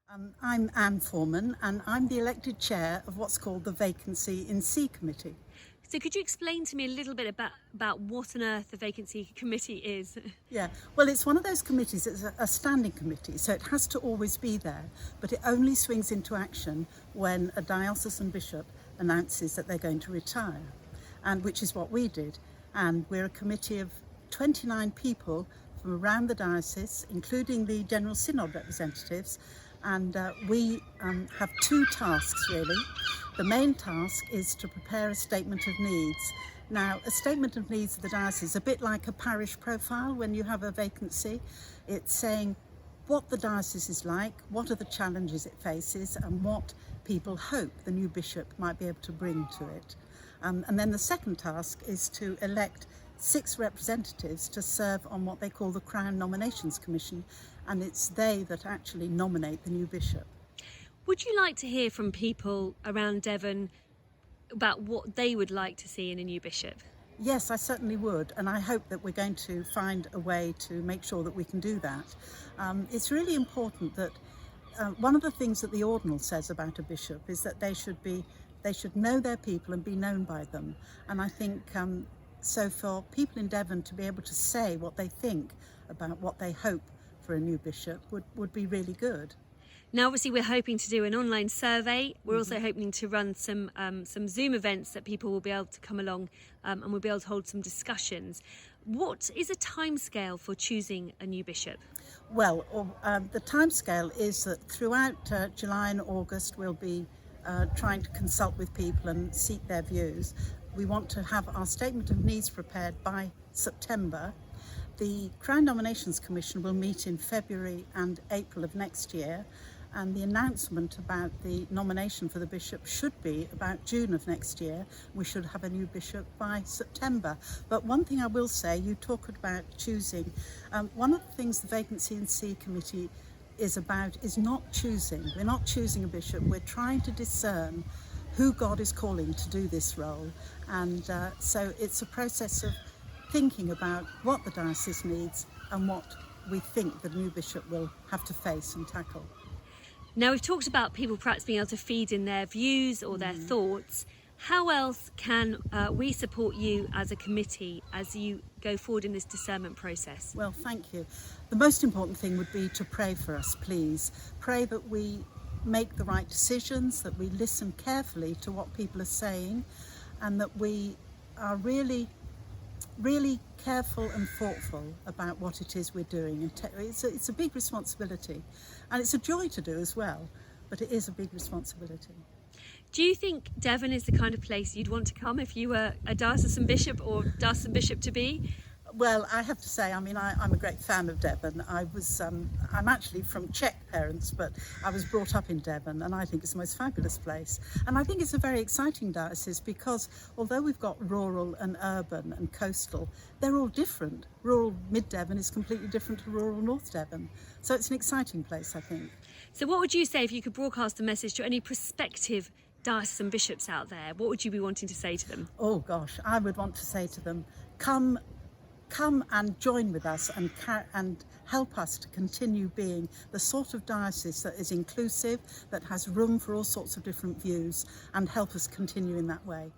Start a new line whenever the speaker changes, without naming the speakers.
I'm Anne Foreman, and I'm the elected chair of what's called the Vacancy in C Committee.
So could you explain to me a little bit about what on earth the vacancy committee is?
Yeah, well, it's one of those committees, it's a standing committee, so it has to always be there, but it only swings into action when a diocesan bishop announces that they're going to retire, and which is what we did. And we're a committee of 29 people from around the diocese, including the General Synod representatives, and we have two tasks really. The main task is to prepare a statement of needs. Now, a statement of needs of the diocese is a bit like a parish profile when you have a vacancy. It's saying what the diocese is like, what are the challenges it faces, and what people hope the new bishop might be able to bring to it. And then the second task is to elect 6 representatives to serve on what they call the Crown Nominations Commission, and it's they that actually nominate the new bishop.
Would you like to hear from people around Devon about what they would like to see in a new bishop?
Yes, I certainly would, and I hope that we're going to find a way to make sure that we can do that. It's really important that one of the things that the ordinal says about a bishop is that they should know their people and be known by them. And I think so for people in Devon to be able to say what they think about what they hope for a new bishop would be really good.
Now, obviously, we're hoping to do an online survey. We're also hoping to run some Zoom events that people will be able to come along and we'll be able to hold some discussions. What is a timescale for choosing a new bishop?
Well, the timescale is that throughout July and August we'll be trying to consult with people and seek their views. We want to have our statement of needs prepared by September. The Crown Nominations Commission will meet in February and April of next year, and the announcement about the nomination for the bishop should be about June of next year. We should have a new bishop by September. But one thing I will say, you talked about choosing. One of the things the Vacancy in C Committee is about is not choosing. We're not choosing a bishop. We're trying to discern who God is calling to do this role. And so it's a process of thinking about what the diocese needs and what we think the new bishop will have to face and tackle.
Now, we've talked about people perhaps being able to feed in their views or their thoughts. How else can we support you as a committee as you go forward in this discernment process?
Well, thank you. The most important thing would be to pray for us, please. Pray that we make the right decisions, that we listen carefully to what people are saying, and that we are really careful and thoughtful about what it is we're doing. And it's a big responsibility, and it's a joy to do as well, but it is a big responsibility.
Do you think Devon is the kind of place you'd want to come if you were a diocesan bishop or diocesan bishop to be?
Well, I have to say, I mean, I'm a great fan of Devon. I'm actually from Czech parents, but I was brought up in Devon, and I think it's the most fabulous place. And I think it's a very exciting diocese because although we've got rural and urban and coastal, they're all different. Rural Mid-Devon is completely different to rural North Devon. So it's an exciting place, I think.
So what would you say if you could broadcast a message to any prospective diocesan bishops out there? What would you be wanting to say to them?
Oh gosh, I would want to say to them, come and join with us and help us to continue being the sort of diocese that is inclusive, that has room for all sorts of different views, and help us continue in that way.